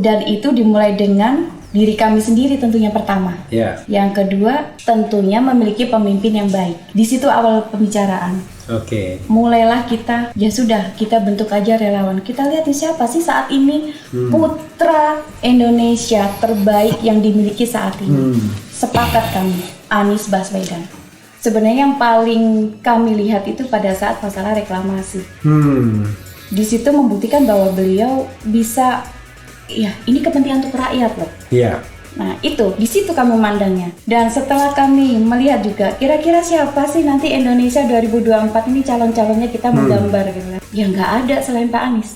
Dan itu dimulai dengan diri kami sendiri tentunya pertama. Ya. Yang kedua, tentunya memiliki pemimpin yang baik. Di situ awal pembicaraan. Oke. Mulailah kita, ya sudah, kita bentuk aja relawan. Kita lihat nih siapa sih saat ini putra Indonesia terbaik yang dimiliki saat ini. Sepakat kami, Anies Baswedan. Sebenarnya yang paling kami lihat itu pada saat masalah reklamasi. Di situ membuktikan bahwa beliau bisa, ya ini kepentingan untuk rakyat loh. Iya. Nah itu, di situ kami memandangnya. Dan setelah kami melihat juga, kira-kira siapa sih nanti Indonesia 2024 ini calon-calonnya kita menggambar gitu kan. Ya nggak ada selain Pak Anies.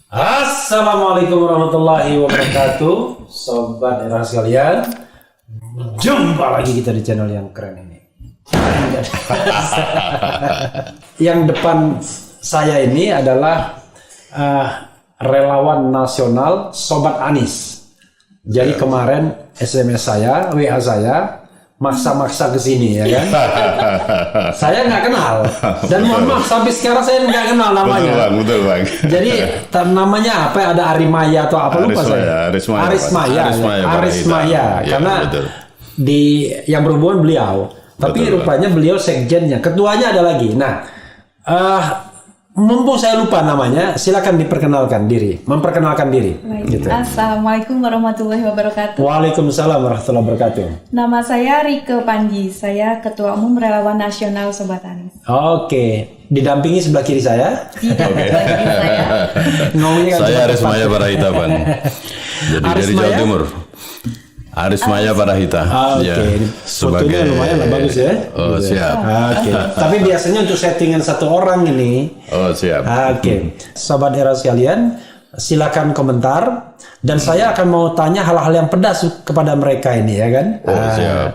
Assalamualaikum warahmatullahi wabarakatuh, sobat era sekalian. Jumpa lagi kita di channel yang keren ini. Yang depan saya ini adalah relawan nasional Sobat Anies. Jadi kemarin SMS saya, WA saya, maksa-maksa ke sini ya kan. Saya nggak kenal dan mohon maaf sampai sekarang saya nggak kenal namanya. Betul bang. Jadi namanya apa? Ada Arimaya atau apa lupa saya. Arismaya. Ya, Karena betul. di yang berhubungan beliau. Tapi Betul, rupanya beliau sekjennya, ketuanya ada lagi. Nah, mumpung saya lupa namanya, silakan memperkenalkan diri. Gitu. Assalamualaikum warahmatullahi wabarakatuh. Waalaikumsalam warahmatullahi wabarakatuh. Nama saya Rike Panji, saya Ketua Umum Relawan Nasional Sobat Anies. Oke, didampingi sebelah kiri saya. Tidak bagi saya. Ngomongnya kan Saya cuma Arismaya tepat. Parahita bang. Jadi dari Arismaya? Jawa Timur. Arismaya Parahita. Oke, Ya, fotonya lumayan lah, bagus ya. Oh Gitu. siap. Oke, tapi biasanya untuk settingan satu orang ini. Oh siap. Oke, sobat era sekalian, silakan komentar dan saya akan mau tanya hal-hal yang pedas kepada mereka ini ya kan. Oh siap.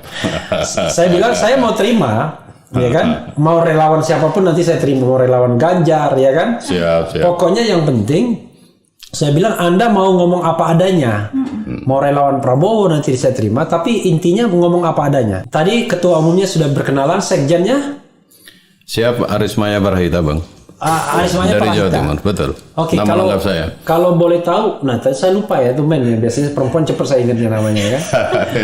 Saya bilang saya mau terima, ya kan. Mau relawan siapapun nanti saya terima, mau relawan Ganjar ya kan. Siap. Pokoknya yang penting saya bilang Anda mau ngomong apa adanya. Mau relawan Prabowo nanti saya terima, tapi intinya ngomong apa adanya. Tadi ketua umumnya sudah berkenalan, sekjennya Siap Arismaya Parahita bang. Arismaya Dari Jawa Parahita. Timur, betul. Oke, Nama kalau lengkap saya. kalau boleh tahu, nah tadi saya lupa ya tuh men ya, biasanya perempuan cepat saya ingatnya namanya ya.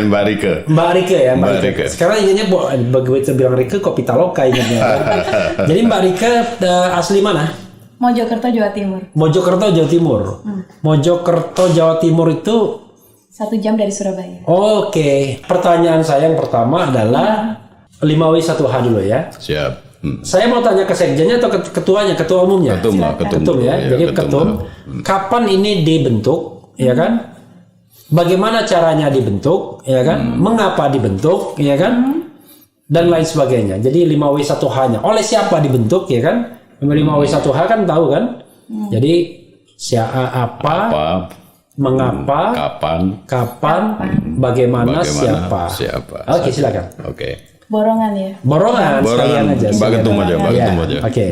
Mbak Rike. Mbak Rike ya, Mbak Mbak Rike. Rike. Sekarang ingatnya begitu bilang Rike kok Pitaloka ingatnya. Kan? Jadi Mbak Rike asli mana? Mojokerto, Jawa Timur. Mojokerto, Jawa Timur. Mojokerto, Jawa Timur itu 1 jam dari Surabaya. oke. Pertanyaan saya yang pertama adalah 5W1H dulu ya. Siap. Saya mau tanya ke sekjennya atau ketuanya, ketua umumnya? Ketum lah, ketum. Ya. Iya, Jadi ketum. Kapan ini dibentuk, ya kan? Bagaimana caranya dibentuk, ya kan? Mengapa dibentuk, ya kan? Dan lain sebagainya. Jadi 5W1H-nya oleh siapa dibentuk, ya kan? 5W1H kan tahu kan? Jadi apa, mengapa, kapan, bagaimana, siapa. Oke, silakan. Oke. Borongan ya. Borongan sekalian aja. Mbak Ketum aja, Mbak Ya, Ketum aja. oke.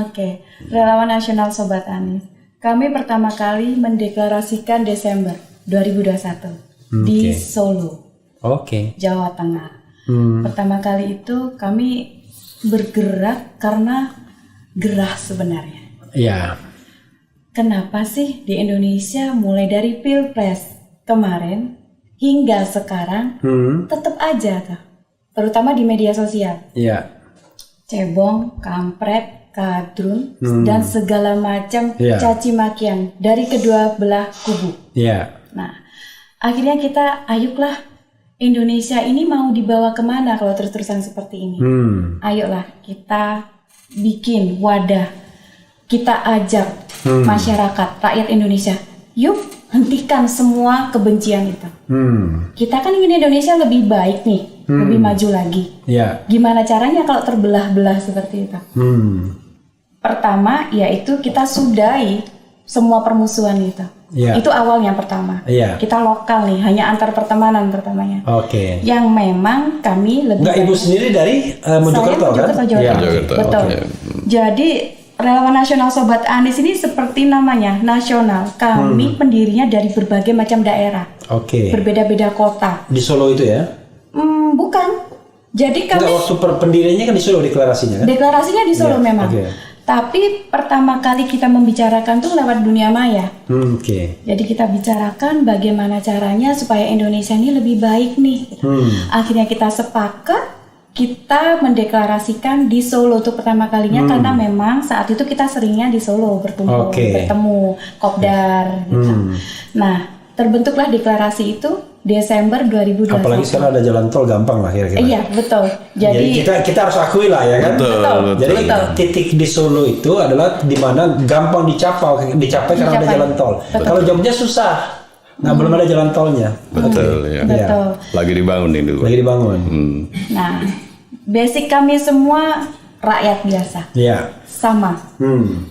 Oke, Relawan Nasional Sobat Anies. Kami pertama kali mendeklarasikan Desember 2021 di Solo, Oke. Jawa Tengah. Pertama kali itu kami bergerak karena gerah sebenarnya. Ya. Kenapa sih di Indonesia mulai dari Pilpres kemarin hingga sekarang tetap aja tuh, terutama di media sosial, Iya. cebong, kampret, kadrun, dan segala macam Iya. caci makian dari kedua belah kubu. Iya. Nah, akhirnya kita ayolah, Indonesia ini mau dibawa kemana kalau terus-terusan seperti ini? Ayolah kita bikin wadah, kita ajak masyarakat, rakyat Indonesia, yuk hentikan semua kebencian itu. Kita kan ingin Indonesia lebih baik nih, lebih maju lagi. Ya. Gimana caranya kalau terbelah-belah seperti itu? Pertama, yaitu kita sudahi semua permusuhan itu. Ya. Itu awalnya pertama. Ya. Kita lokal nih, hanya antar pertemanan pertamanya. Oke. Yang memang kami lebih Enggak, ibu sendiri dari Mojokerto kan? Mojokerto, Jawa Ya. Timur. Mojokerto, Betul. oke. Jadi Relawan Nasional Sobat Anies ini seperti namanya, nasional. Kami pendirinya dari berbagai macam daerah, Oke. berbeda-beda kota. Di Solo itu ya? Bukan. Jadi kami Enggak, waktu pendiriannya kan di Solo deklarasinya kan? deklarasinya di Solo Iya, memang. oke. Tapi pertama kali kita membicarakan tuh lewat dunia maya. Oke. Jadi kita bicarakan bagaimana caranya supaya Indonesia ini lebih baik nih. Akhirnya kita sepakat, kita mendeklarasikan di Solo untuk pertama kalinya karena memang saat itu kita seringnya di Solo berkumpul, Oke. bertemu, kopdar gitu. Nah, terbentuklah deklarasi itu Desember 2021. Apalagi sekarang ada jalan tol, gampang lah kira-kira. Iya, betul. Jadi kita harus akui lah ya kan. Betul. Jadi betul. titik di Solo itu adalah di mana gampang dicapai karena ada jalan tol. Betul. Kalau Jogja susah, belum ada jalan tolnya. Betul ya. Betul. Lagi dibangun ini. Lagi dibangun. Nah, basic kami semua rakyat biasa, Iya. sama.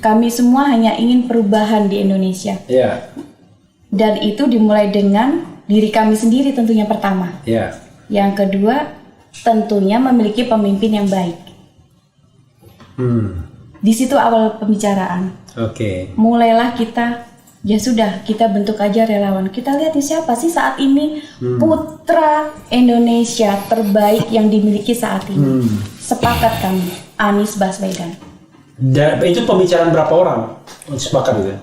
Kami semua hanya ingin perubahan di Indonesia. Iya. Dan itu dimulai dengan diri kami sendiri tentunya pertama. Iya. Yang kedua, tentunya memiliki pemimpin yang baik. Di situ awal pembicaraan. Oke. Mulailah kita, ya sudah, kita bentuk aja relawan. Kita lihat nih siapa sih saat ini putra Indonesia terbaik yang dimiliki saat ini. Sepakat kami, Anies Baswedan. Dan itu pembicaraan berapa orang? Sepakat gitu.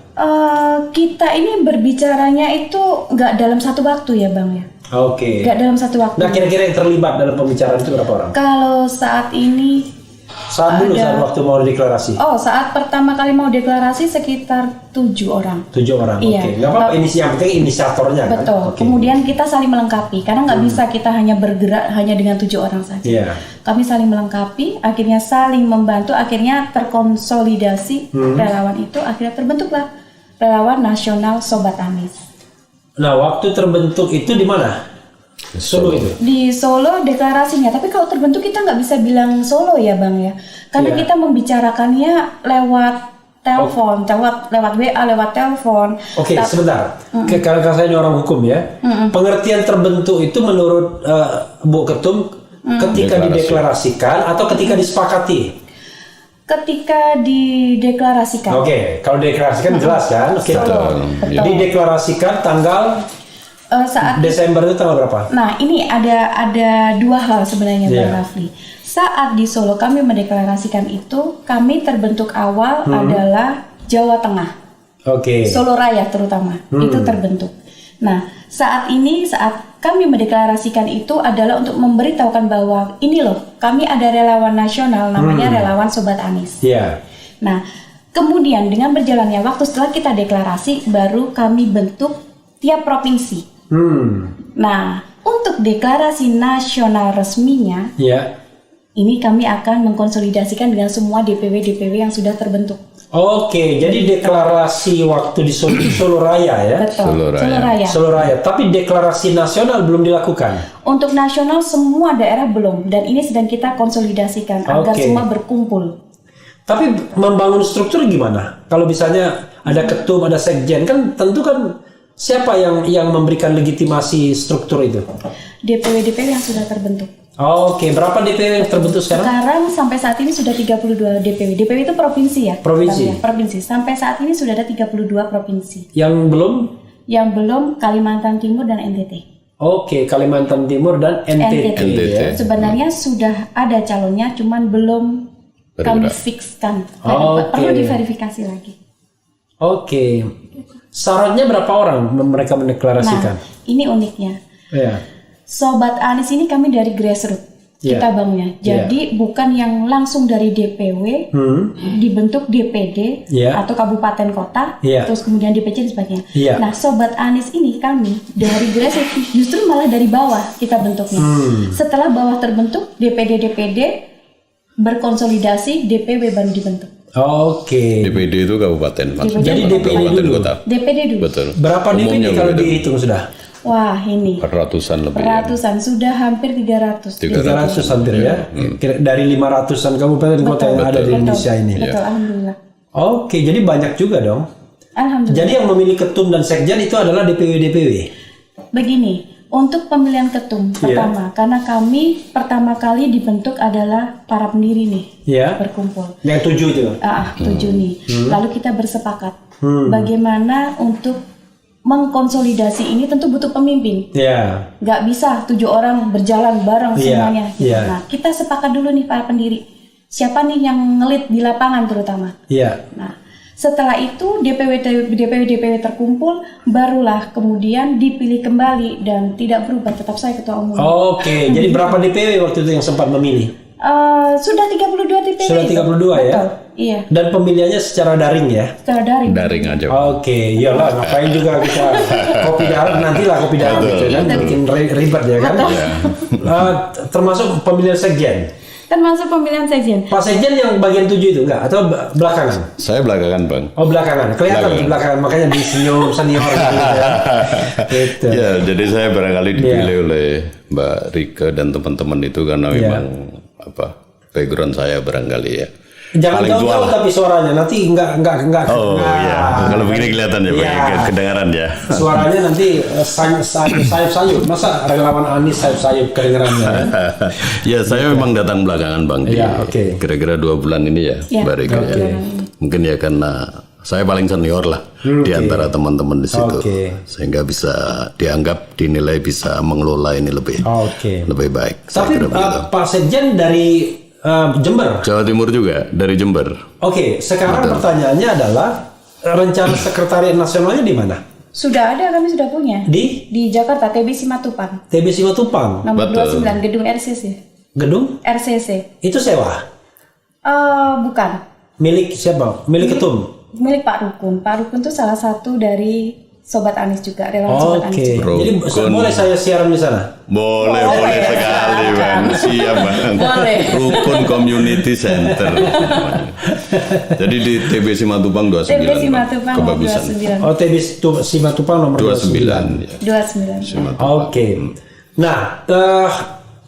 Kita ini berbicaranya itu nggak dalam satu waktu ya Bang ya. Oke. Nggak dalam satu waktu. Nah, kira-kira yang terlibat dalam pembicaraan itu berapa orang? Kalau saat ini, Saat waktu mau deklarasi. saat pertama kali mau deklarasi sekitar 7 orang. 7 orang. Iya. Oke. Nggak apa-apa, yang penting inisiatornya kan. Betul. Oke. Kemudian kita saling melengkapi karena nggak bisa kita hanya bergerak hanya dengan 7 orang saja. Iya. Kami saling melengkapi, akhirnya saling membantu, akhirnya terkonsolidasi relawan itu, akhirnya terbentuklah Relawan Nasional Sobat Anies. Nah, waktu terbentuk itu di mana? Solo itu. Di Solo deklarasinya, tapi kalau terbentuk kita nggak bisa bilang Solo ya Bang ya, karena Iya. kita membicarakannya lewat telepon, lewat WA, lewat telepon. Oke, sebentar. Karena saya ini orang hukum ya. Pengertian terbentuk itu menurut Bu Ketum ketika dideklarasikan atau ketika disepakati? Ketika dideklarasikan. Oke, kalau dideklarasikan jelas kan? Oke, Betul. dideklarasikan tanggal Saat Desember itu tanggal berapa? Nah, ini ada dua hal sebenarnya Bang Iya. Rafli. Saat di Solo kami mendeklarasikan itu, kami terbentuk awal adalah Jawa Tengah. Oke. Solo Raya terutama, itu terbentuk. Nah, saat kami mendeklarasikan itu adalah untuk memberitahukan bahwa ini loh, kami ada relawan nasional namanya Relawan Sobat Anies. Iya. Nah, kemudian dengan berjalannya waktu setelah kita deklarasi, baru kami bentuk tiap provinsi. Nah, untuk deklarasi nasional resminya, Iya. ini kami akan mengkonsolidasikan dengan semua DPW-DPW yang sudah terbentuk. Oke, jadi deklarasi waktu di Solo Raya ya. Betul, Solo Raya. Solo Raya. Solo Raya, tapi deklarasi nasional belum dilakukan. Untuk nasional semua daerah belum, dan ini sedang kita konsolidasikan agar Oke. semua berkumpul. Tapi membangun struktur gimana? Kalau misalnya ada ketum, ada sekjen, kan tentu kan siapa yang memberikan legitimasi struktur itu? DPW-DPW yang sudah terbentuk. Oke, berapa DPW yang terbentuk sekarang? Sekarang sampai saat ini sudah 32 DPW. DPW itu provinsi ya? Provinsi. Bang, ya? Provinsi. Sampai saat ini sudah ada 32 provinsi. Yang belum? Yang belum Kalimantan Timur dan NTT. Oke, Kalimantan Timur dan NTT. NTT. Ya. Sebenarnya sudah ada calonnya, cuman belum kami fixkan. Oke. Perlu diverifikasi lagi. Oke. Syaratnya berapa orang mereka mendeklarasikan? Nah, ini uniknya. Iya. Sobat Anies ini kami dari grassroots. Iya. Kita bangunnya. Jadi bukan yang langsung dari DPW dibentuk DPD Iya. atau kabupaten kota, Iya. terus kemudian DPC dan sebagainya. Iya. Nah, Sobat Anies ini kami dari grassroots justru malah dari bawah kita bentuknya. Setelah bawah terbentuk, DPD berkonsolidasi, DPW baru dibentuk. Oke. DPD itu kabupaten maksudnya. Jadi bukan DPD kabupaten dulu. kota. DPD dulu. Betul. Berapa DPD Umumnya kalau begitu. dihitung sudah? Wah ini Ratusan lebih. ratusan, sudah hampir 300. 300 hampir ya. Dari 500-an kabupaten kota yang ada di Indonesia ini. Betul, alhamdulillah. Oke, jadi banyak juga dong. Alhamdulillah. Jadi yang memilih ketum dan sekjen itu adalah DPW-DPW. Begini, untuk pemilihan ketum pertama, karena kami pertama kali dibentuk adalah para pendiri nih Ya. berkumpul. Yang 7 itu. 7 nih. Lalu kita bersepakat bagaimana untuk mengkonsolidasi ini, tentu butuh pemimpin. Ya. Nggak bisa 7 orang berjalan bareng Iya, semuanya. Gitu. iya. Nah, kita sepakat dulu nih para pendiri. Siapa nih yang ngelit di lapangan terutama. Iya. Nah, setelah itu DPW terkumpul, barulah kemudian dipilih kembali dan tidak berubah, tetap saya ketua umum. Oke, jadi berapa DPW waktu itu yang sempat memilih? Sudah 32 DPW. Sudah 32 ya? Betul, iya. Dan pemilihannya secara daring ya? Secara daring. Daring aja. Oke, iyalah ngapain juga kita kopi daring, nantilah kopi daring gitu kan, bikin ribet ya kan? Termasuk pemilihan sekjen. Termasuk pemilihan sekjen. Pak Sekjen yang bagian 7 itu enggak? Atau belakangan? Saya belakangan Bang. Oh belakangan, kelihatan di belakangan, makanya di senior gitu ya. Gitu. Ya, jadi saya barangkali dipilih oleh Mbak Rike dan teman-teman itu karena memang background saya barangkali ya. Jangan paling tua jauh-jauh lah. tapi suaranya nanti enggak. Oh Nah, iya, kalau begini kelihatan ya Pak, Iya. kedengaran ya. Suaranya nanti sayup-sayup. Masa relawan Anies sayup-sayup kedengarannya? Ya saya memang datang belakangan Bang. Iya, oke. Kira-kira 2 bulan ini ya, Iya, Mbak Rike. oke. Ya. Mungkin ya karena saya paling senior lah di antara teman-teman di situ, Oke. sehingga bisa dianggap dinilai bisa mengelola ini lebih Oke. baik. Saya Tapi kira begitu. Pak Sekjen dari Jember. Jawa Timur juga dari Jember. Oke, sekarang pertanyaannya adalah rencana sekretariat nasionalnya di mana? Sudah ada, kami sudah punya. Di Jakarta, TB Simatupang. TB Simatupang. Nomor Betul. 29, gedung RCC. Gedung RCC. itu sewa. Bukan. Milik siapa? Milik ketum. Milik Pak Rukun. Pak Rukun itu salah satu dari Sobat Anies juga, relawan Sobat Anies Oke. juga. Bro, Jadi Kun. boleh saya siaran di sana? Boleh sekali Bang. Siap Bang. Boleh. Rukun Community Center. Jadi di TB Simatupang 29. TB Bang. Simatupang nomor Kebagusan. 29. Oh, TB Simatupang nomor 29. 29. Ya. 29. Oke. Nah,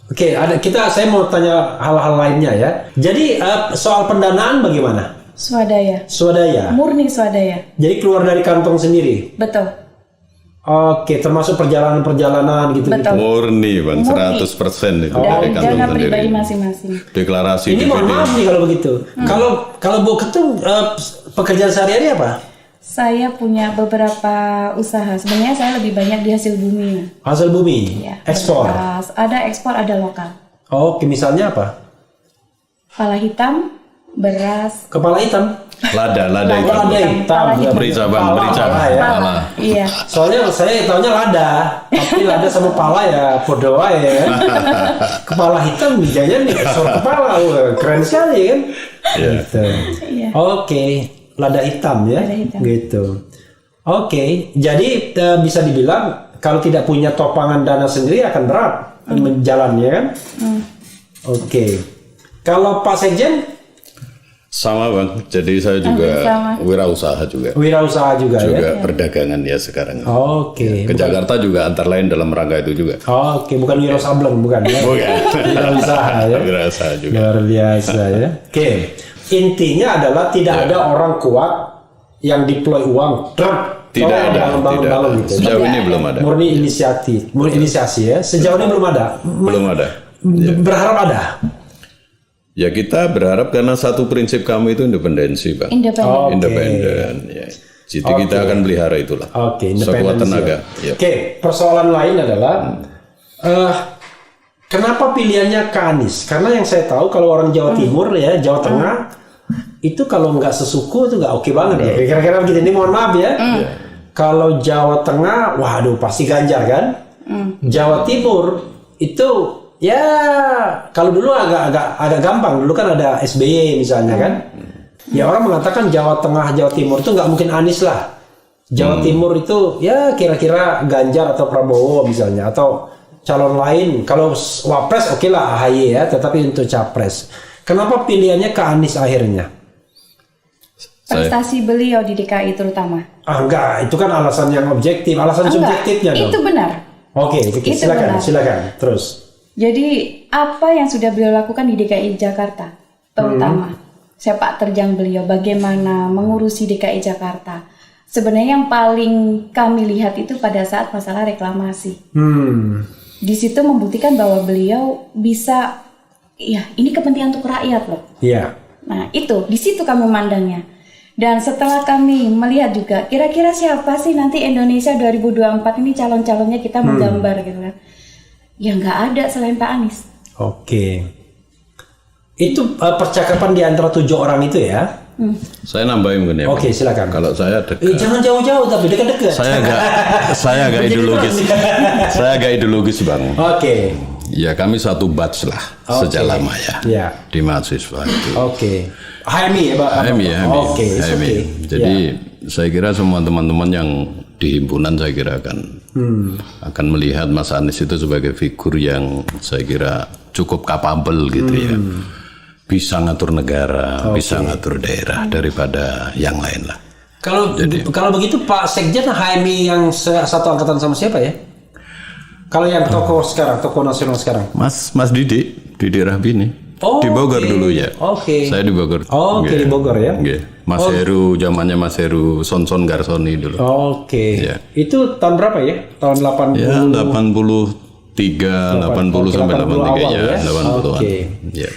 oke, saya mau tanya hal-hal lainnya ya. Jadi soal pendanaan bagaimana? Swadaya. Swadaya. Murni swadaya. Jadi keluar dari kantong sendiri. Betul. Oke, termasuk perjalanan gitu. Betul. Murni Bang, Murni. 100% itu Dari dari kantong dana sendiri. pribadi masing-masing. Deklarasi Ini mohon DPD. maaf nih kalau begitu. Kalau Bu Ketum pekerjaan sehari-hari apa? Saya punya beberapa usaha. Sebenarnya saya lebih banyak di hasil bumi. Hasil bumi, Ya, ekspor. beras. Ada ekspor, ada lokal. Oke, misalnya apa? Pala hitam, beras. Kepala hitam. Lada Lada hitam. hitam. Pala hitam. Merica Bang, Pala, merica. pala ya. Pala. Iya. Soalnya saya tahunya lada, tapi lada sama pala ya podo aja ya. Kepala hitam bijanya nih, ekspor kepala. Wah, keren sekali kan? Iya. Gitu. Iya. Oke, lada hitam ya. Lada hitam. Gitu. Oke, jadi bisa dibilang kalau tidak punya topangan dana sendiri akan berat menjalannya kan? Oke. Kalau Pak Sekjen Sama Bang, jadi saya juga sama. wirausaha juga. wirausaha juga ya. Perdagangan ya sekarang. Oke. Ke Jakarta juga antara lain dalam rangka itu juga. Oke, bukan wiro sableng bukan ya. Bukan. Wirausaha ya. Wirausaha juga. Luar biasa ya. Oke. Intinya adalah tidak ada orang kuat yang deploy uang truk. Tidak ada, bangun gitu. Sejauh ini belum ada. Murni inisiasi ya. Sejauh ini belum ada. Belum ada. Berharap ada. Ya kita berharap karena satu prinsip kami itu independensi Bang. Independen. Oke. Independen. Ya. Jadi kita akan pelihara itulah. Oke, Sekuat independensi tenaga. ya. Ya. Oke, persoalan lain adalah kenapa pilihannya ke Anies? Karena yang saya tahu kalau orang Jawa Timur ya, Jawa Tengah itu kalau nggak sesuku itu nggak oke banget ya. Kira-kira begitu. Ini mohon maaf ya. Kalau Jawa Tengah, waduh pasti Ganjar kan. Jawa Timur itu ya kalau dulu agak gampang. Dulu kan ada SBY misalnya kan. Ya orang mengatakan Jawa Tengah, Jawa Timur itu nggak mungkin Anies lah. Jawa Timur itu ya kira-kira Ganjar atau Prabowo misalnya atau calon lain. Kalau wapres oke lah AHY ya, tetapi untuk capres. Kenapa pilihannya ke Anies akhirnya? prestasi beliau di DKI terutama. Enggak, itu kan alasan yang objektif, alasan subjektifnya dong. Itu benar. Oke, silakan, benar. silakan. Terus. Jadi apa yang sudah beliau lakukan di DKI Jakarta, terutama sepak terjang beliau, bagaimana mengurusi DKI Jakarta. Sebenarnya yang paling kami lihat itu pada saat masalah reklamasi. Di situ membuktikan bahwa beliau bisa, ya ini kepentingan untuk rakyat loh. Iya. Nah itu, di situ kami memandangnya. Dan setelah kami melihat juga, kira-kira siapa sih nanti Indonesia 2024 ini calon-calonnya kita menggambar gitu kan. Ya nggak ada selain Pak Anies. Oke. Itu percakapan di antara 7 orang itu ya? Saya nambahin mungkin ya. Oke, silakan. Kalau saya dekat. Jangan jauh-jauh tapi dekat-dekat. Saya agak ideologis. Saya agak ideologis Bang. Oke. Ya kami satu batch lah sejak lama ya. Iya. Di mahasiswa itu. Oke. HMI ya Pak? HMI. Oke. Jadi saya kira semua teman-teman yang di himpunan saya kira akan melihat Mas Anies itu sebagai figur yang saya kira cukup kapabel gitu ya. Bisa ngatur negara, bisa ngatur daerah daripada yang lain lah. Kalau begitu Pak Sekjen HMI yang satu angkatan sama siapa ya? Kalau yang tokoh sekarang, tokoh nasional sekarang? Mas Didi Rahbini. Di Bogor dulu ya. Oke. Saya di Bogor. Oke, di Bogor ya. Mas Heru, zamannya Mas Heru, Sonson Garsoni dulu. Oke. Ya. Itu tahun berapa ya? Tahun 80. Ya, 83, 80 sampai 83 ya, 80-an. Oke. Ya.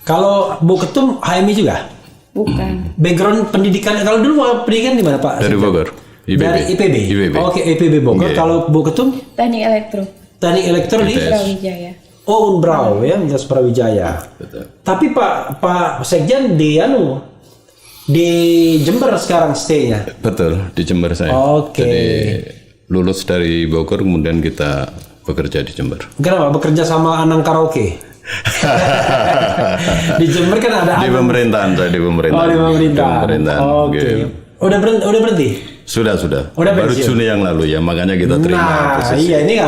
Kalau Bu Ketum HMI juga? Bukan. Background pendidikan, kalau dulu pendidikan di mana Pak? Dari Bogor. IPB. Dari IPB. Oke, IPB Bogor. Oke. Kalau Bu Ketum? Teknik elektro. Teknik elektro di Brawijaya. Oh, Unbrau ya, Universitas Brawijaya. Betul. Tapi Pak Sekjen di Jember sekarang stay-nya. Betul, di Jember saya. Oke. Jadi lulus dari Bogor kemudian kita bekerja di Jember. Kenapa? Bekerja sama Anang Karaoke? Di Jember kan ada Di pemerintahan, saya di pemerintahan. Oh, di pemerintahan. Oke. Gitu. Udah berhenti? Sudah. Udah Baru pensiun? Juni yang lalu ya, makanya kita terima Nah, posisi. iya ini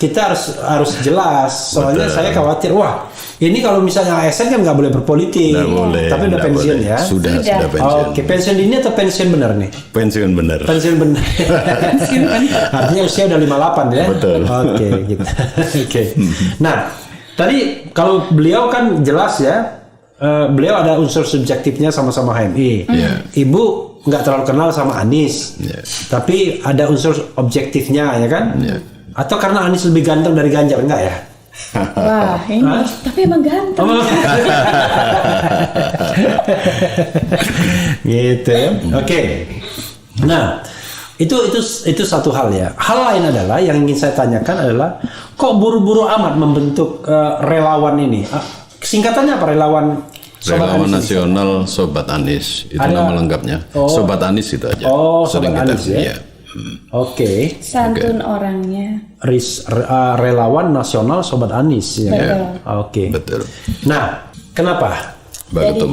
kita harus jelas. Soalnya saya khawatir, wah, ini kalau misalnya ASN kan nggak boleh berpolitik. Nggak boleh. Tapi udah nggak pensiun boleh. ya. Sudah pensiun. Oke, pensiun dini atau pensiun benar nih? Pensiun benar. Pensiun benar. Artinya usia udah 58 ya. Betul. Oke, gitu. Oke. Nah, tadi kalau beliau kan jelas ya, beliau ada unsur subjektifnya sama-sama HMI. Iya. Ibu nggak terlalu kenal sama Anies, tapi ada unsur objektifnya ya kan? Atau karena Anies lebih ganteng dari Ganjar, enggak ya? Wah, ini tapi emang ganteng. Gitu ya. Oke. Nah, itu satu hal ya. Hal lain adalah yang ingin saya tanyakan adalah kok buru-buru amat membentuk relawan ini? Singkatannya apa relawan? Relawan Nasional Sobat Anies itu nama lengkapnya. Sobat Anies itu aja. Sobat Anies ya. Iya. Oke. Santun orangnya. Relawan Nasional Sobat Anies ya. Betul. Oke. Betul. Nah, kenapa? Mbak Ketum.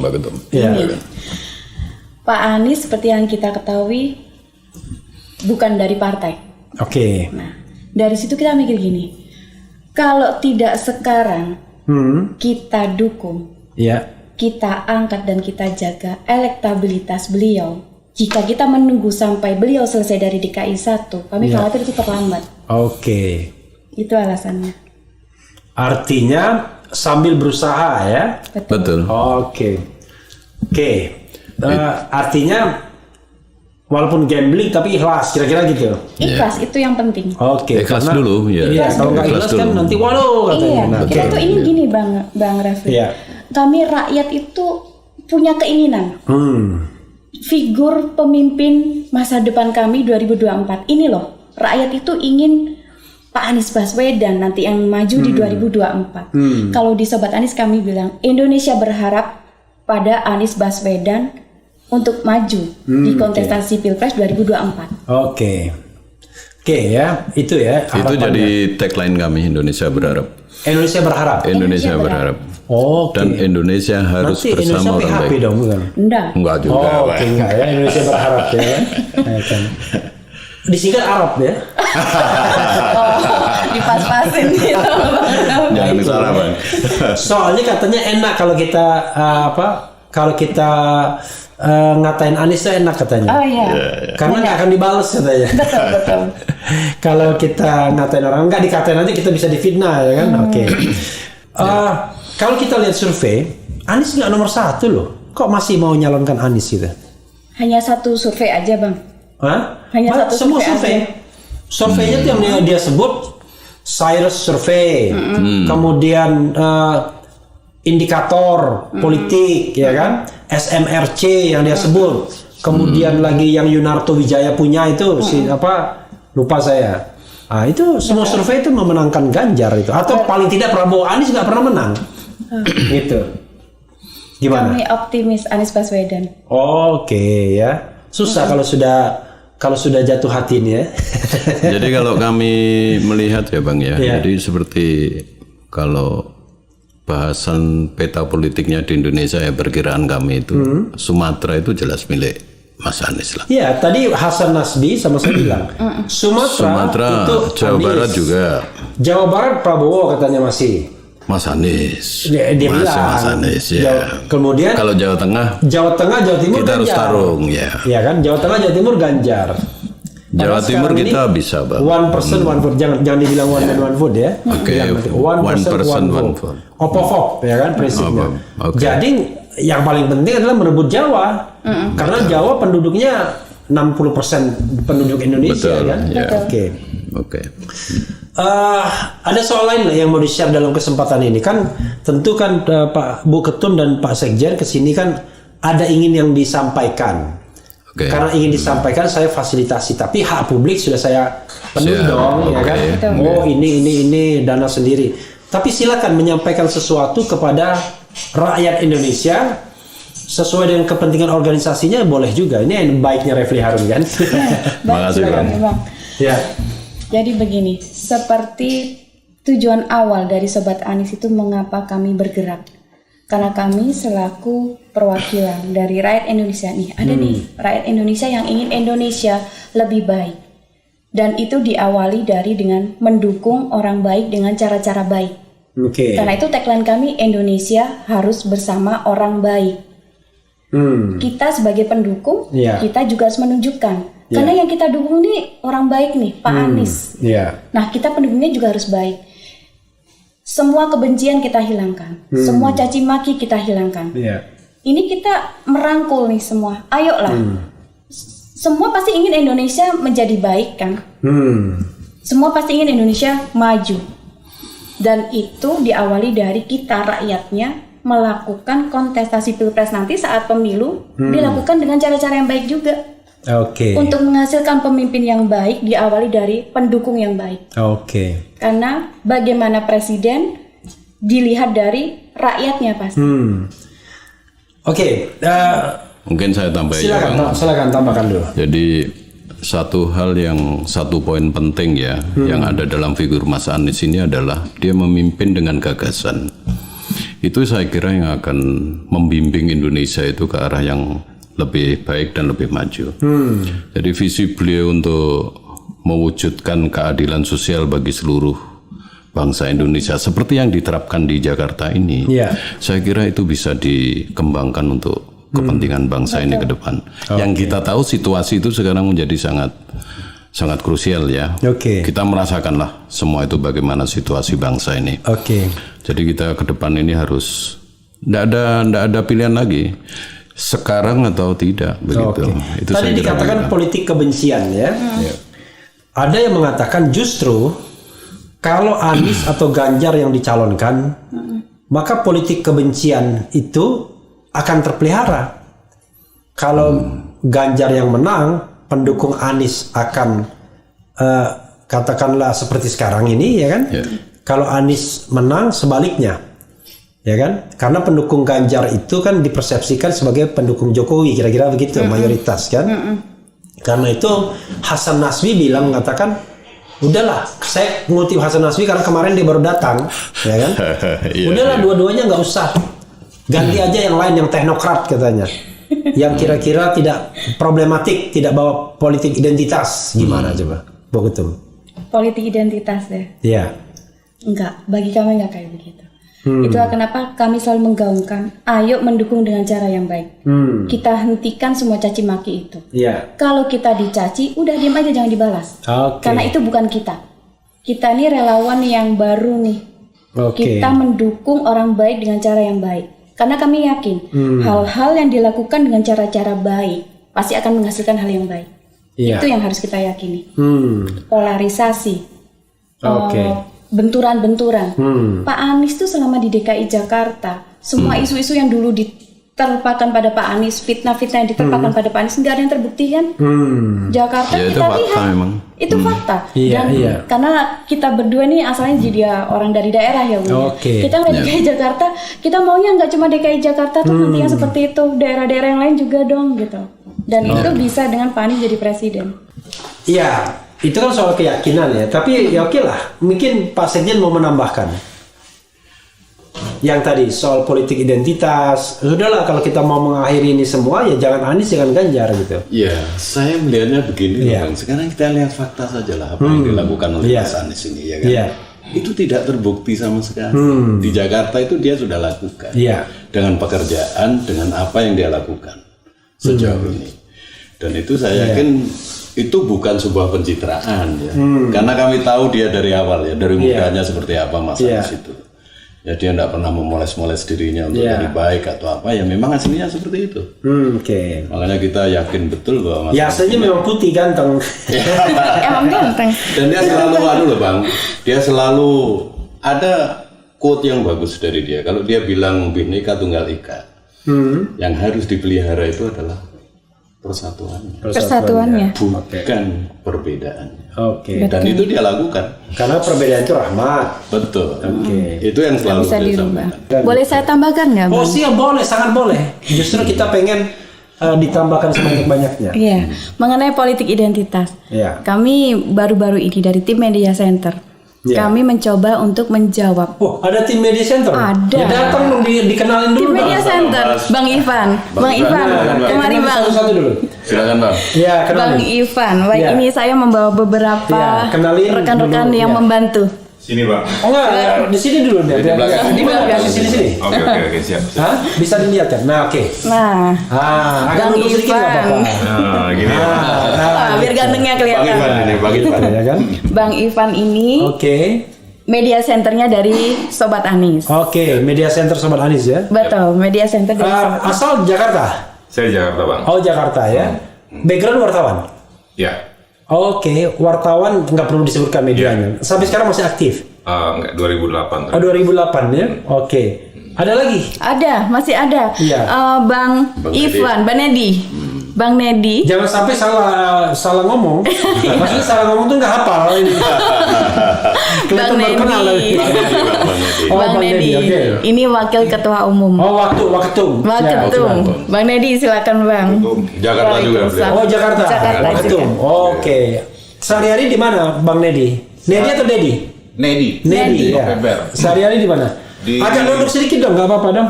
Ya. Pak Anies seperti yang kita ketahui bukan dari partai. Oke. Nah, dari situ kita mikir gini. Kalau tidak sekarang kita dukung, kita angkat dan kita jaga elektabilitas beliau. Jika kita menunggu sampai beliau selesai dari DKI 1, kami khawatir itu terlambat. Oke. Itu alasannya. Artinya sambil berusaha ya. Betul. Oke. Artinya walaupun gambling tapi ikhlas, kira-kira gitu. Ikhlas itu yang penting. Oke. Ikhlas karena- dulu ya. Iya, kalau nggak ikhlas kan nanti waduh katanya. Iya, Nah, kita oke. tuh ini gini Bang Raffi. Iya. Kami rakyat itu punya keinginan. Figur pemimpin masa depan kami 2024 ini loh. Rakyat itu ingin Pak Anies Baswedan nanti yang maju di 2024. Kalau di Sobat Anies kami bilang Indonesia berharap pada Anies Baswedan untuk maju di kontestasi Pilpres 2024. Oke ya, itu ya. Itu harapannya. jadi tagline kami, Indonesia berharap. Indonesia berharap. Indonesia berharap. Oke. Dan Indonesia harus Nanti bersama Indonesia orang PHP baik. dong bukan? Enggak. Enggak juga. Oh, Pak. oke enggak ya, Indonesia berharap ya kan? Ya kan. Disingkat Arab ya. Dipas-pasin gitu. Jangan salah Bang. Soalnya katanya enak kalau kita kalau kita ngatain Anies itu enak katanya. Oh iya. Karena nggak akan dibalas katanya. Betul. Kalau kita ngatain orang, nggak dikatain nanti kita bisa difitnah ya kan? Oke. Kalau kita lihat survei, Anies nggak nomor 1 loh. Kok masih mau nyalonkan Anies gitu? Hanya satu survei aja, Bang. Hah? Hanya satu semua survei survei. Surveinya tuh yang dia sebut Cyrus Survey, kemudian indikator politik, ya kan? SMRC yang dia sebut, kemudian lagi yang Yunarto Wijaya punya itu lupa saya. Itu semua survei itu memenangkan Ganjar itu, atau paling tidak Prabowo. Anies nggak pernah menang, gitu. Gimana? Kami optimis Anies Baswedan. Oke, ya. Susah kalau sudah jatuh hati ini ya. Jadi kalau kami melihat ya Bang ya, jadi seperti kalau bahasan peta politiknya di Indonesia ya, perkiraan kami itu Sumatera itu jelas milik Mas Anies lah. Iya, tadi Hasan Nasbi sama saya bilang Sumatera itu Jawa Anies. Barat juga. Jawa Barat Prabowo katanya masih. Mas Anies. Dia bilang. Mas Anies ya. Kemudian kalau Jawa Tengah Jawa Timur kita harus Ganjar. tarung ya. Iya kan, Jawa Tengah Jawa Timur Ganjar. Jawa Timur kita bisa Bang. One person one vote, jangan dibilang one man one vote ya. Oke. One person one vote. Opofop ya kan prinsipnya. Jadi yang paling penting adalah merebut Jawa, karena Jawa penduduknya 60% penduduk Indonesia. Betul, kan. ya. Oke. Ada soal lain yang mau di-share dalam kesempatan ini kan, tentu kan Pak Bu Ketum dan Pak Sekjen kesini kan ada ingin yang disampaikan. Karena ingin disampaikan saya fasilitasi, tapi hak publik sudah saya penuhi dong, ya kan? Oh ini dana sendiri. Tapi silakan menyampaikan sesuatu kepada rakyat Indonesia sesuai dengan kepentingan organisasinya, boleh juga. Ini yang baiknya Refli Harun kan? Makasih Bang. Ya. Jadi begini, seperti tujuan awal dari Sobat Anies itu mengapa kami bergerak. Karena kami selaku perwakilan dari rakyat Indonesia nih, ada nih rakyat Indonesia yang ingin Indonesia lebih baik. Dan itu diawali dengan mendukung orang baik dengan cara-cara baik. Karena itu tagline kami, Indonesia harus bersama orang baik. Kita sebagai pendukung, kita juga harus menunjukkan. Karena yang kita dukung nih orang baik nih, Pak Anies. Nah, kita pendukungnya juga harus baik. Semua kebencian kita hilangkan, semua caci maki kita hilangkan. Ini kita merangkul nih semua. Ayolah, semua pasti ingin Indonesia menjadi baik kan? Semua pasti ingin Indonesia maju. Dan itu diawali dari kita rakyatnya melakukan kontestasi pilpres nanti saat pemilu dilakukan dengan cara-cara yang baik juga. Untuk menghasilkan pemimpin yang baik diawali dari pendukung yang baik. Karena bagaimana presiden dilihat dari rakyatnya pasti. Mungkin saya tambahkan. Silakan tambahkan dulu. Jadi satu poin penting ya yang ada dalam figur Mas Anies ini adalah dia memimpin dengan gagasan. Itu saya kira yang akan membimbing Indonesia itu ke arah yang lebih baik dan lebih maju. Jadi visi beliau untuk mewujudkan keadilan sosial bagi seluruh bangsa Indonesia seperti yang diterapkan di Jakarta ini, saya kira itu bisa dikembangkan untuk kepentingan bangsa ini ke depan. Yang kita tahu situasi itu sekarang menjadi sangat krusial ya. Kita merasakanlah semua itu bagaimana situasi bangsa ini. Jadi kita ke depan ini harus tidak ada pilihan lagi. Sekarang atau tidak begitu. Itu tadi dikatakan politik kebencian ya. Ada yang mengatakan justru kalau Anies atau Ganjar yang dicalonkan, maka politik kebencian itu akan terpelihara. Kalau Ganjar yang menang, pendukung Anies akan katakanlah seperti sekarang ini ya kan. Kalau Anies menang sebaliknya. Ya kan? Karena pendukung Ganjar itu kan dipersepsikan sebagai pendukung Jokowi, kira-kira begitu mayoritas kan. Karena itu Hasan Nasbi mengatakan, udahlah, saya mengutip Hasan Nasbi karena kemarin dia baru datang, ya kan. Udahlah dua-duanya nggak usah, ganti aja yang lain yang teknokrat katanya, yang kira-kira tidak problematik, tidak bawa politik identitas. Gimana coba, Betul? Politik identitas ya? Iya. Enggak, bagi kami enggak kayak begitu. Itulah kenapa kami selalu menggaungkan, ayo mendukung dengan cara yang baik. Kita hentikan semua caci maki itu. Iya. Kalau kita dicaci, udah diam aja, jangan dibalas. Oke. Karena itu bukan kita. Kita ini relawan yang baru nih. Oke. Kita mendukung orang baik dengan cara yang baik. Karena kami yakin hal-hal yang dilakukan dengan cara-cara baik pasti akan menghasilkan hal yang baik. Iya. Itu yang harus kita yakini. Polarisasi. Oke. Benturan-benturan. Pak Anies tuh selama di DKI Jakarta, semua isu-isu yang dulu diterpakan pada Pak Anies, fitnah-fitnah yang diterpakan pada Pak Anies, nggak ada yang terbukti kan? Jakarta Ya, itu kita fakta lihat, memang. itu fakta. Iya, Dan iya. karena kita berdua nih asalnya jadi orang dari daerah ya, Bu. Oke. Kita nggak DKI Jakarta, kita maunya nggak cuma DKI Jakarta tuh nanti yang seperti itu, daerah-daerah yang lain juga dong gitu. Dan itu bisa dengan Pak Anies jadi presiden. Iya, itu kan soal keyakinan ya. Tapi ya oke lah, mungkin Pak Sekjen mau menambahkan yang tadi soal politik identitas. Sudahlah, kalau kita mau mengakhiri ini semua ya jangan Anies, jangan Ganjar gitu. Ya, saya melihatnya begini, Iya. Bang. Sekarang kita lihat fakta saja lah apa yang dilakukan oleh Iya. Mas Anies ini, ya kan? Iya. Itu tidak terbukti sama sekali. Di Jakarta itu dia sudah lakukan. Iya. Dengan pekerjaan, dengan apa yang dia lakukan sejauh ini. Dan itu saya yakin itu bukan sebuah pencitraan ya. Karena kami tahu dia dari awal ya, dari mudanya seperti apa Mas Anies itu. Ya dia tidak pernah memoles-moles dirinya untuk jadi baik atau apa, ya memang hasilnya seperti itu. Oke. Makanya kita yakin betul bahwa Mas Ya aslinya memang putih ganteng. Emang ganteng. Dan dia selalu loh Bang, dia selalu ada quote yang bagus dari dia. Kalau dia bilang Bhinneka Tunggal Ika, yang harus dipelihara itu adalah persatuannya, Persatuannya. bukan perbedaannya. Oke. Dan itu dia lakukan. Karena perbedaan itu rahmat. Betul. Oke. Itu yang selalu Bisa dia dirubah. sampaikan. Boleh saya tambahkan nggak, Oh Bang? siap, boleh, sangat boleh. Justru kita pengen ditambahkan sebanyak-banyaknya. Iya, mengenai politik identitas. Iya. Kami baru-baru ini dari tim Media Center. Iya. Kami mencoba untuk menjawab. Oh, ada tim media center? Ada. Ya datang dong, dikenalin Tim dulu Media dong. Center, Bang Ivan. Bang Ivan, kemari Kenalin Bang. satu-satu dulu. Silakan Bang. Ya, Bang kenalin. Ivan, baik Iya. ini saya membawa beberapa Iya, kenalin rekan-rekan dulu, yang iya. membantu. Sini Bang. Oh enggak, di sini dulu deh. Di belakang. Di belakang, di sini. Oke, siap. Hah? Bisa dilihat kan? Nah, oke. Nah, Agak Bang nunduk sedikit nggak Ivan. apa-apa. Nah, gini ya. biar gantengnya kelihatan. Bang Ivan ya kan? Bang Ivan ini Oke. media centernya dari Sobat Anies. Oke, media center Sobat Anies ya. Betul, media center dari Sobat Anies. Asal Jakarta. Saya Jakarta Bang. Oh, Jakarta ya. Background wartawan. Ya. Oke, wartawan nggak perlu disebutkan medianya. Sampai sekarang masih aktif. Enggak, 2008. Oh, 2008 ya. Oke. Ada lagi? Ada, masih ada. Iya. Bang Ivan, Bang Nedi. Bang Nedi. Jangan sampai salah ngomong. Maksudnya salah ngomong tuh nggak hafal ini. Kelihatan baru kenal lagi. Oh, Bang Nedi. Oke. Ini wakil ketua umum. Oh, waketum. Waketum. Bang Nedi silakan Bang. Jakarta juga beliau. Oh, Jakarta. Jakarta Waketum. juga. Oke. Sehari-hari di mana, Bang Nedi? Nedi atau Dedi? Nedi. Nedi ya. November. Sehari-hari di mana? Di- Agak nunduk sedikit dong, nggak apa-apa dong.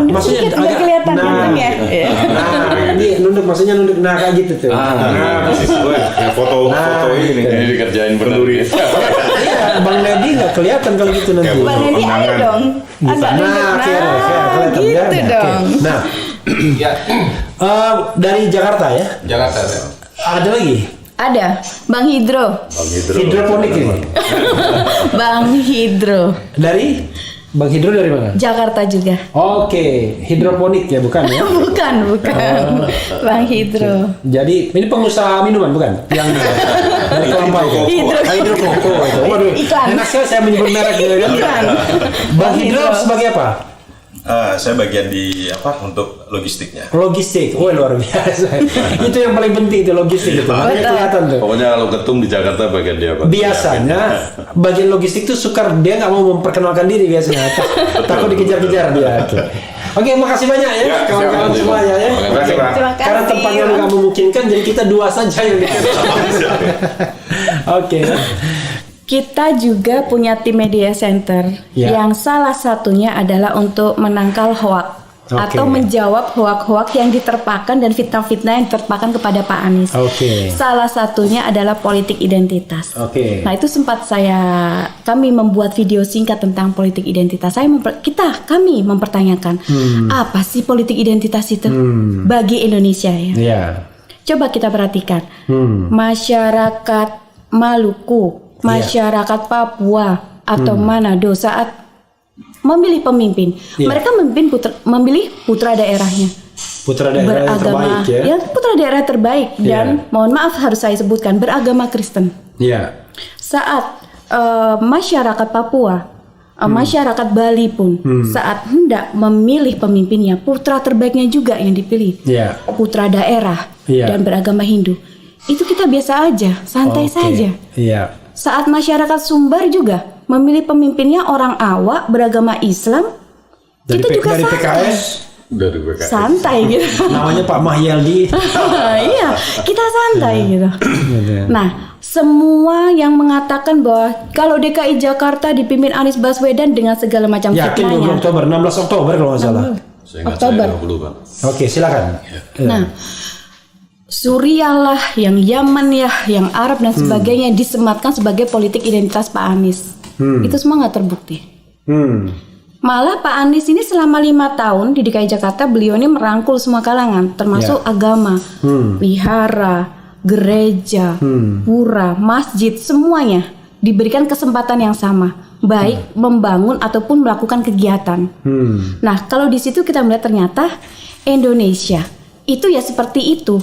Maksudnya Sedikit biar kelihatan ganteng ya. Iya. Nah, ini nunduk, maksudnya nunduk, nah kayak gitu tuh. Foto ini. Ini dikerjain benar. Iya, Bang Nedi nggak kelihatan kalau gitu nanti. Bang Nedi ayo dong. Agak Nah, nunduk. oke, kelihatan gitu ya. Oke. dong. Nah, Ya, dari Jakarta ya. Jakarta. Ada lagi Ada Bang Hidro. hidroponik ini. Bang Hidro. Dari Bang Hidro dari mana? Jakarta juga. Oke, hidroponik ya, bukan ya? Bukan. Bang Hidro. Jadi ini pengusaha minuman bukan? Yang dari kelapa itu. Hidro. Hidrokoko itu. Waduh, Iklan. enak sekali saya menyebut merek gitu kan. Iklan. Bang Hidro sebagai apa? Saya bagian di untuk logistiknya. Logistik. Wah, luar biasa. Itu yang paling penting itu logistik itu. Makanya Betul. kelihatan tuh. Pokoknya kalau ketum di Jakarta bagian dia apa? Biasanya bagian logistik tuh sukar, dia nggak mau memperkenalkan diri biasanya. Takut dikejar-kejar dia. Oke, makasih banyak ya kawan-kawan siap. semuanya ya. Terima kasih, Bang. Terima kasih. Karena tempatnya nggak memungkinkan, jadi kita dua saja yang dikenal. Oke. Kita juga punya tim media center Ya. yang salah satunya adalah untuk menangkal hoak. atau menjawab hoak-hoak yang diterpakan dan fitnah-fitnah yang diterpakan kepada Pak Anies. Salah satunya adalah politik identitas. Nah, itu sempat kami membuat video singkat tentang politik identitas. Kami mempertanyakan apa sih politik identitas itu bagi Indonesia ya. Coba kita perhatikan masyarakat Maluku, masyarakat Papua atau Manado saat memilih pemimpin, mereka memilih putra daerahnya, putra daerah beragama, yang terbaik putra daerah terbaik dan mohon maaf harus saya sebutkan beragama Kristen. Saat masyarakat Papua, masyarakat Bali pun saat hendak memilih pemimpinnya, putra terbaiknya juga yang dipilih, putra daerah dan beragama Hindu. Itu kita biasa aja, santai saja. Saat masyarakat Sumbar juga memilih pemimpinnya orang awak beragama Islam, kita juga dari santai. Dari PKS. Santai gitu. Namanya Pak Mahyaldi. Iya, kita santai gitu. Nah, semua yang mengatakan bahwa kalau DKI Jakarta dipimpin Anies Baswedan dengan segala macam fitnahnya. 16 Oktober kalau nggak salah. Oktober. Oke, silakan. Nah, Suriah lah, yang Yaman ya, yang Arab dan sebagainya disematkan sebagai politik identitas Pak Anies. Itu semua nggak terbukti. Malah Pak Anies ini selama 5 tahun di DKI Jakarta beliau ini merangkul semua kalangan, termasuk agama, wihara, gereja, pura, masjid, semuanya diberikan kesempatan yang sama, baik membangun ataupun melakukan kegiatan. Nah, kalau di situ kita melihat ternyata Indonesia itu ya seperti itu.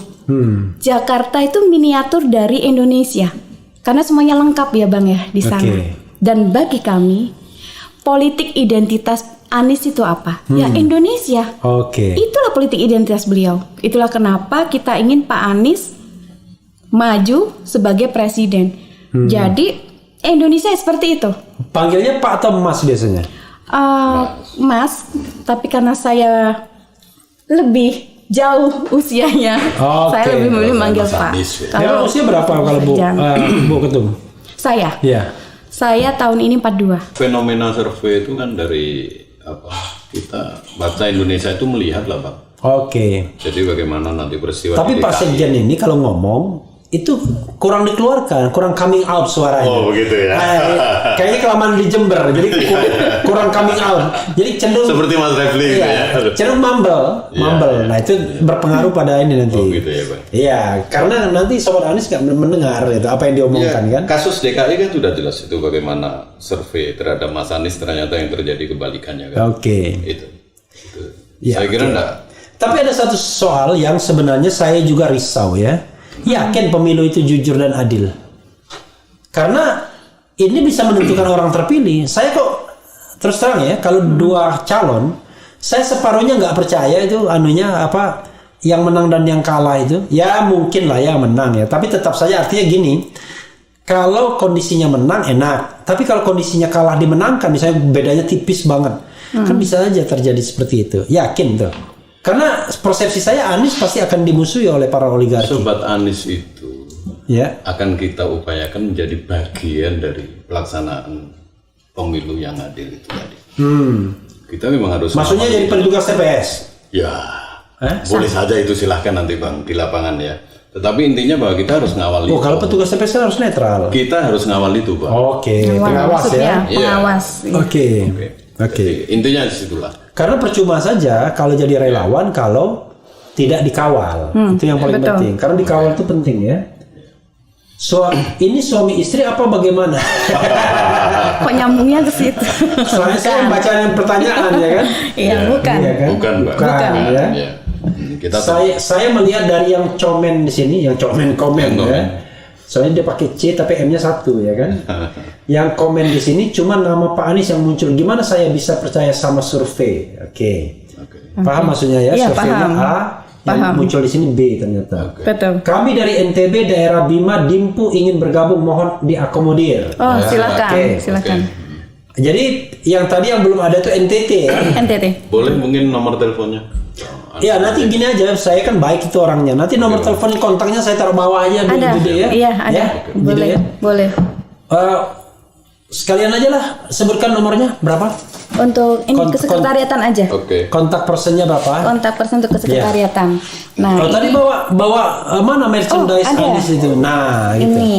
Jakarta itu miniatur dari Indonesia karena semuanya lengkap ya Bang ya di sana. Dan bagi kami politik identitas Anies itu apa? Ya Indonesia. Itulah politik identitas beliau. Itulah kenapa kita ingin Pak Anies maju sebagai presiden. Jadi Indonesia seperti itu. Panggilnya Pak atau Mas biasanya? Mas, tapi karena saya lebih jauh usianya, saya lebih memilih manggil Pak. Kalau usia berapa kalau Bu Ketum? Saya. Iya. Saya tahun ini 42. Fenomena survei itu kan dari kita bangsa Indonesia itu melihat lah Bang. Jadi bagaimana nanti peristiwa. Tapi Pak Sekjen ini kalau ngomong itu kurang dikeluarkan, kurang coming out suaranya. Begitu ya. Kayaknya kelamaan di Jember, jadi kurang coming out. Jadi cenderung seperti Mas Refli gitu ya. Cenderung mumble. Nah itu berpengaruh pada ini nanti. Gitu ya Bang. Iya, karena nanti Sobat Anies nggak mendengar itu apa yang diomongkan kan. Kasus DKI kan sudah jelas itu bagaimana survei terhadap Mas Anies ternyata yang terjadi kebalikannya kan. Itu. Saya kira enggak. Tapi ada satu soal yang sebenarnya saya juga risau ya. Yakin pemilu itu jujur dan adil. Karena ini bisa menentukan orang terpilih. Saya kok terus terang ya, kalau 2 calon, saya separuhnya nggak percaya itu yang menang dan yang kalah itu. Ya mungkin lah ya menang ya. Tapi tetap saja artinya gini. Kalau kondisinya menang enak, tapi kalau kondisinya kalah dimenangkan, misalnya bedanya tipis banget, kan bisa aja terjadi seperti itu. Yakin tuh. Karena persepsi saya Anies pasti akan dimusuhi oleh para oligarki. Sobat Anies itu akan kita upayakan menjadi bagian dari pelaksanaan pemilu yang adil itu tadi. Kita memang harus. Maksudnya jadi petugas TPS? Ya, boleh saja itu, silahkan nanti Bang di lapangan ya. Tetapi intinya bahwa kita harus ngawal itu. Kalau petugas TPS kan harus netral. Kita harus ngawal itu Bang. Pengawas ya. Pengawas. Intinya disitulah. Karena percuma saja kalau jadi relawan kalau tidak dikawal. Itu yang paling penting. Karena dikawal itu penting ya. Ini suami istri apa bagaimana? Kok nyambungnya ke situ? Soalnya saya baca yang pertanyaan ya kan? Iya, bukan. Iya kan? Bukan, Mbak. Bukan ya. Saya melihat dari yang komen di sini, yang komen ya. Soalnya dia pakai C tapi M-nya 1 ya kan. Yang komen di sini cuma nama Pak Anies yang muncul. Gimana saya bisa percaya sama survei? Paham maksudnya ya? Iya, Surveinya A, yang muncul di sini B ternyata. Betul. Kami dari NTB daerah Bima Dimpu ingin bergabung, mohon diakomodir. Silakan. Jadi yang tadi yang belum ada tuh NTT ya. NTT. Boleh mungkin nomor teleponnya. Ya nanti gini aja, saya kan baik itu orangnya. Nanti nomor telepon kontaknya saya taruh bawah aja dulu ya. Iya, ada. Boleh. Sekalian aja lah sebutkan nomornya berapa? Untuk ini kesekretariatan aja. Oke. Kontak personnya berapa? Kontak person untuk kesekretariatan. Nah, Kalau tadi bawa mana merchandise ada. Anis itu? Nah, gitu. ini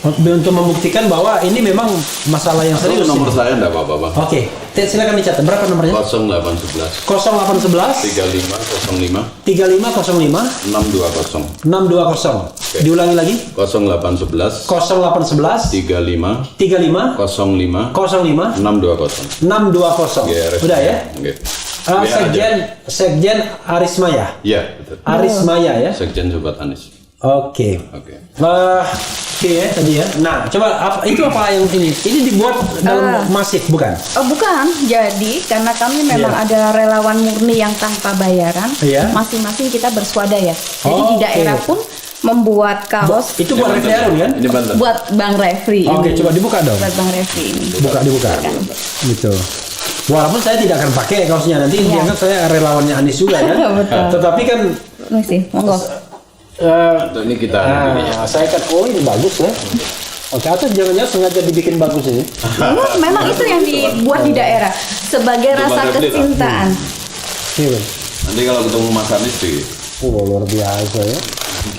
Untuk membuktikan bahbahwa ini memang masalah yang Atau serius. nomor ini. saya enggak apa-apa, Bang. Oke, silakan dicatat. Berapa nomornya? 0811 0811 3505 3505 620. 620. Diulangi lagi. 0811 0811 35 35 05 05 620. 620. GRS. Udah ya? Oke. Sekjen Arismaya. Iya, betul. Arismaya ya. Sekjen Sobat Anis. Oke. Oke. Oke ya tadi ya. Nah, coba itu apa yang ini? Ini dibuat dalam masif bukan? Oh bukan, jadi karena kami memang Iya. ada relawan murni yang tanpa bayaran, Iya. masing-masing kita berswadaya. Jadi di Oke. daerah pun membuat kaos Itu buat Refli Harun kan? Ini Banten. buat Bang Refli. Oke, ini. coba dibuka dong. Buat Bang Refli ini. Dibuka. Gitu. Walaupun saya tidak akan pakai kaosnya nanti Iya. dianggap saya relawannya Anies juga kan. Betul. Tetapi kan Ini sih, monggo. Untuk ini kita saya kan ini bagus ya. Oke, atau jangan-jangan sengaja dibikin bagus ini. Memang itu yang dibuat di daerah sebagai Itu rasa Bang Refli, kecintaan. Iya. nanti kalau ketemu Mas Anis sih. Luar biasa ya.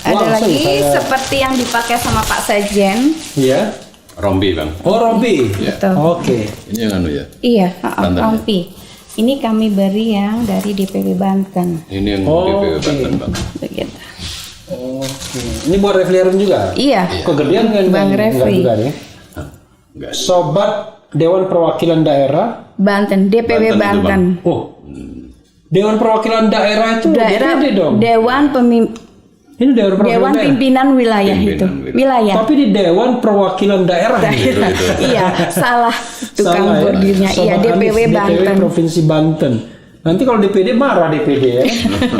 Ada Langsung lagi saya- seperti yang dipakai sama Pak Sekjen. Iya. Rombi, Bang. Oh, Robi. Iya. Betul. Oke. Ini yang anu ya. Iya, Banten, ya? rompi. Ini kami beri yang dari DPW Banten. Ini yang Oh, DPW oke. Banten, Bang. Begitu. Oke. Ini buat Refli Harun juga. Iya. Kegedean kan? Bang Enggak Refli. juga nih. Enggak. Sobat Dewan Perwakilan Daerah. Banten, DPW Banten itu, Banten. Oh. Dewan Perwakilan Daerah itu Daerah DPD dong. Dewan Ini Dewan Perwakilan Dewan Daerah. Pimpinan Wilayah Pimpinan itu. wilayah. Wilayah. Tapi di Dewan Perwakilan Daerah. ini. Daerah. Iya, salah tukang Salah ya. bordirnya. Iya, Sobat DPW Anies, Banten. DPW Provinsi Banten. Nanti kalau DPD marah DPD ya.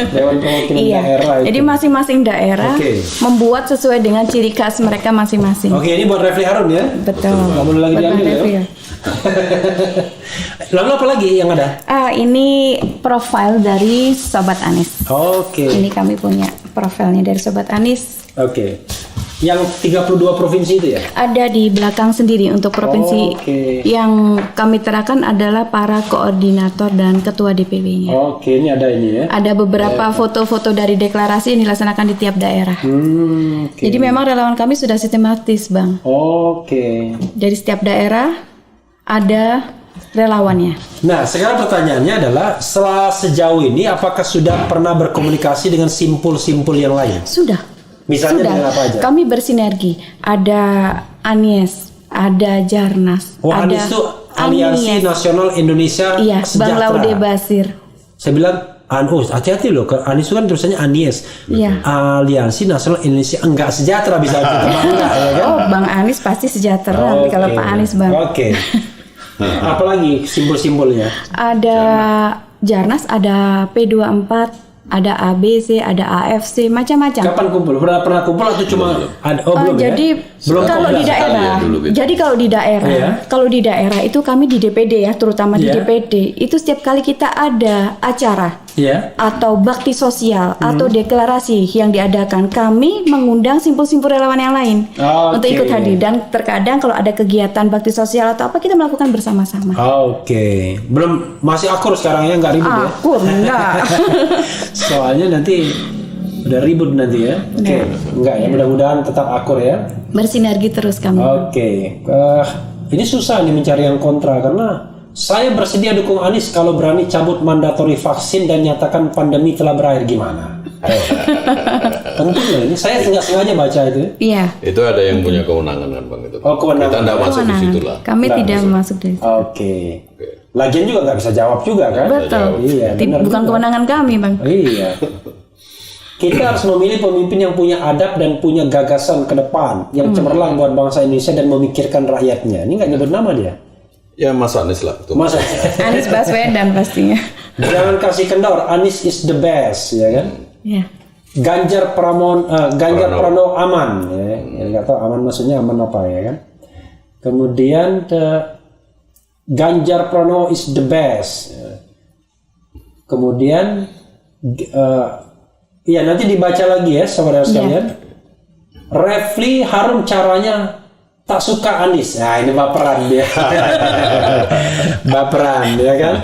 Dewan Perwakilan Iya. Daerah itu. Jadi masing-masing daerah Oke. membuat sesuai dengan ciri khas mereka masing-masing. Oke, ini buat Refli Harun ya. Betul. Nggak boleh lagi Buat Bang diambil Refli ya. ya. Lalu apa lagi yang ada? Ini profil dari Sobat Anis. Oke. Ini kami punya profilnya dari Sobat Anis. Oke. Yang 32 provinsi itu ya? Ada di belakang sendiri untuk provinsi. Oke. Yang kami terakan adalah para koordinator dan ketua DPW-nya. Oke, ini ada ini ya. Ada beberapa foto-foto dari deklarasi yang dilaksanakan di tiap daerah. Oke. Jadi memang relawan kami sudah sistematis, Bang. Oke. Dari setiap daerah ada relawannya. Nah, sekarang pertanyaannya adalah setelah sejauh ini apakah sudah pernah berkomunikasi dengan simpul-simpul yang lain? Sudah. Misalnya Sudah. dengan apa aja? Kami bersinergi. Ada Anies, ada Jarnas, Oh, ada Anies itu Aliansi Anies. Nasional Indonesia Iya, Bang Sejahtera. Laude Basir. Saya bilang, hati-hati loh, ke Anies itu kan tulisannya Anies. Iya. Aliansi Nasional Indonesia enggak sejahtera bisa kita enggak ya kan? Oh, Bang Anies pasti sejahtera nanti kalau Oke. Pak Anies, Bang. Oke. Apalagi simbol-simbolnya? Ada Jarnas, ada P24, ada ABC, ada AFC, macam-macam. Kapan kumpul? Pernah kumpul atau cuma ada? Oh, belum Jadi ya? Belum kalau di komdas. daerah, ya dulu gitu. jadi Iya. kalau di daerah itu kami di DPD ya, terutama di Iya. DPD itu setiap kali kita ada acara Iya. atau bakti sosial atau deklarasi yang diadakan, kami mengundang simpul-simpul relawan yang lain Oke. untuk ikut hadir, dan terkadang kalau ada kegiatan bakti sosial atau apa kita melakukan bersama-sama. Oke. Belum, masih akur sekarang ya, nggak ribut ya? Akur enggak. Soalnya nanti udah ribut nanti ya. Oke. Enggak ya, mudah-mudahan tetap akur ya. Bersinergi terus kami. Oke. Ini susah nih mencari yang kontra karena saya bersedia dukung Anies kalau berani cabut mandatori vaksin dan nyatakan pandemi telah berakhir. Gimana? Penting loh ini. Saya nggak sengaja baca itu. Iya. Itu ada yang punya kewenangan kan, Bang itu. Oh, kewenangan. Kita enggak masuk di Kewenangan. situ lah. Kami Nggak tidak masuk. masuk dari situ. Oke. Lagian juga nggak bisa jawab juga kan? Betul. Iya, benar Bukan juga. kewenangan kami, Bang. Iya. Kita harus memilih pemimpin yang punya adab dan punya gagasan ke depan yang cemerlang buat bangsa Indonesia dan memikirkan rakyatnya. Ini nggak nyebut nama dia. Ya Mas Anis lah itu. Masa Anies Baswedan pastinya. jangan kasih kendor. Anies is the best, ya kan? Ya. Ganjar Pranowo aman, ya. Nggak tahu aman maksudnya aman apa ya kan? Kemudian Ganjar Pranowo is the best. Kemudian ya nanti dibaca lagi ya saudara sekalian. Refli Harun caranya tak suka Anies. Nah, ini baperan dia. Baperan, ya kan?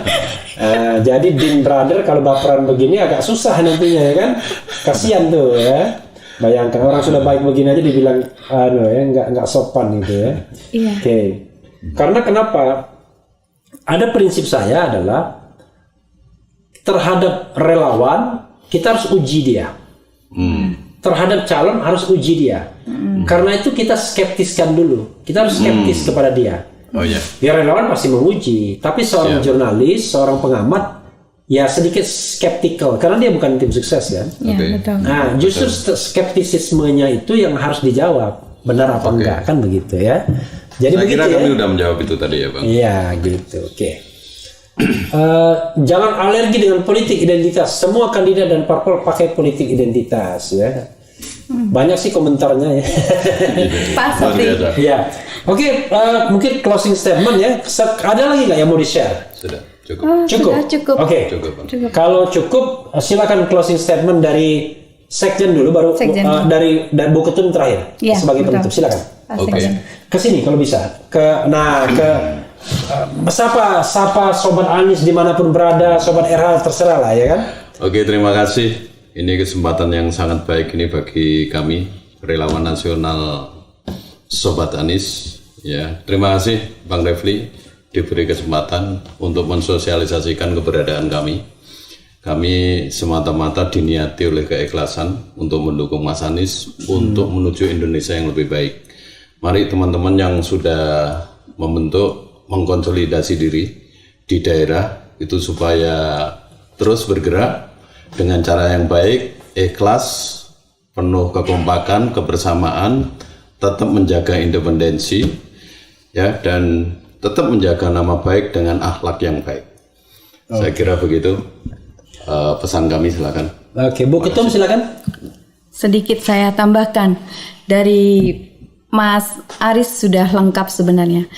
Jadi Dean Brother kalau baperan begini agak susah nantinya, ya kan? Kasihan tuh, ya. Bayangkan orang sudah baik begini aja dibilang, nggak sopan gitu ya. Iya. Oke. Karena kenapa? Ada prinsip saya adalah terhadap relawan kita harus uji dia. Terhadap calon harus uji dia. Karena itu kita skeptiskan dulu. Kita harus skeptis kepada dia. Oh ya. Ya relawan pasti menguji. Tapi seorang jurnalis, seorang pengamat, ya sedikit skeptikal. Karena dia bukan tim sukses kan. Iya, Oke. betul. Nah, justru skeptisismenya itu yang harus dijawab. Benar apa enggak, kan begitu ya. Jadi Saya begitu kira ya. kami udah menjawab itu tadi ya Bang. Iya gitu, oke. Jangan alergi dengan politik identitas. Semua kandidat dan parpol pakai politik identitas ya. Banyak sih komentarnya ya. Luar Pasti. biasa. Ya, oke. Mungkin closing statement ya. Ada lagi nggak yang mau di share? Sudah cukup. Oh, Cukup. sudah cukup. Oke. Cukup Bang. Cukup. Kalau cukup, silakan closing statement dari Sekjen dulu, baru Sekjen. dari Bu Ketum terakhir Iya, sebagai betul. penutup. Silakan. Oke. Ke sini kalau bisa. Sapa sobat Anies dimanapun berada, sobat RH terserah lah ya kan. Oke, terima kasih. Ini kesempatan yang sangat baik ini bagi kami relawan nasional Sobat Anies. Ya, terima kasih Bang Refli diberi kesempatan untuk mensosialisasikan keberadaan kami. Kami semata-mata diniati oleh keikhlasan untuk mendukung Mas Anies untuk menuju Indonesia yang lebih baik. Mari teman-teman yang sudah membentuk, mengkonsolidasi diri di daerah itu supaya terus bergerak dengan cara yang baik, ikhlas, penuh kekompakan, kebersamaan, tetap menjaga independensi, ya, dan tetap menjaga nama baik dengan akhlak yang baik. Saya kira begitu pesan kami, silakan. Oke, Bu Ketum silakan. Sedikit saya tambahkan, dari Mas Aris sudah lengkap sebenarnya.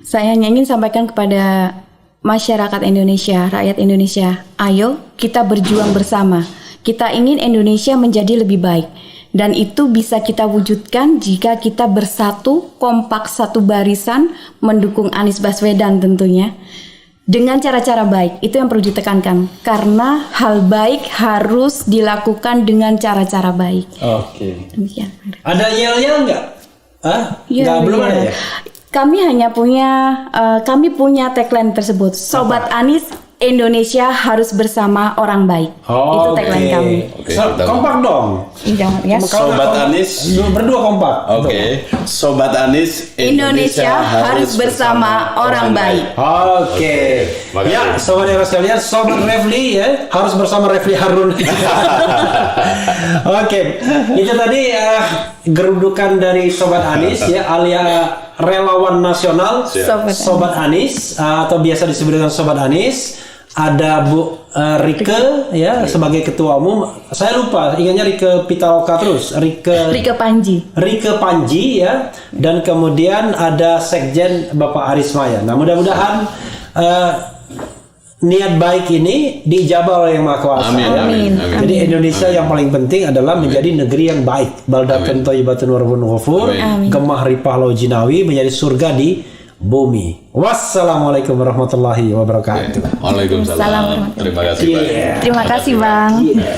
Saya hanya ingin sampaikan kepada masyarakat Indonesia, rakyat Indonesia, ayo kita berjuang bersama. Kita ingin Indonesia menjadi lebih baik. Dan itu bisa kita wujudkan jika kita bersatu, kompak satu barisan, mendukung Anies Baswedan tentunya. Dengan cara-cara baik, itu yang perlu ditekankan. Karena hal baik harus dilakukan dengan cara-cara baik. Oke. Demikian. Ada yel-yel nggak? Iya, Nggak, belum iya. ada ya? Kami hanya kami punya tagline tersebut. Sobat Anies, Indonesia harus bersama orang baik. Itu tagline kami. Oke, mantap. Kompak dong. Jangan ya. Kalau Sobat nggak Anies. berdua kompak. Oke, Sobat Anies, Indonesia harus bersama orang baik. Oke. Makasih. Ya, sobat yang sekalian, sobat Refli ya harus bersama Refli Harun. Oke, itu tadi gerudukan dari sobat Anies ya, alias relawan nasional sobat Anies atau biasa disebut dengan sobat Anies. Ada Bu Rike ya sebagai ketua umum. Saya lupa, ingatnya Rike Pitaloka terus. Rike Panji ya, dan kemudian ada Sekjen Bapak Aris Maya. Nah, mudah-mudahan niat baik ini diijabah oleh Yang Maha Kuasa. Amin. Jadi Indonesia yang paling penting adalah menjadi negeri yang baik. Baldatun thayyibatun wa rabbun ghafur. Gemah ripah lau jinawi, menjadi surga di bumi. Wassalamualaikum warahmatullahi wabarakatuh. Waalaikumsalam. Terima kasih Pak. Terima kasih Bang. Yeah.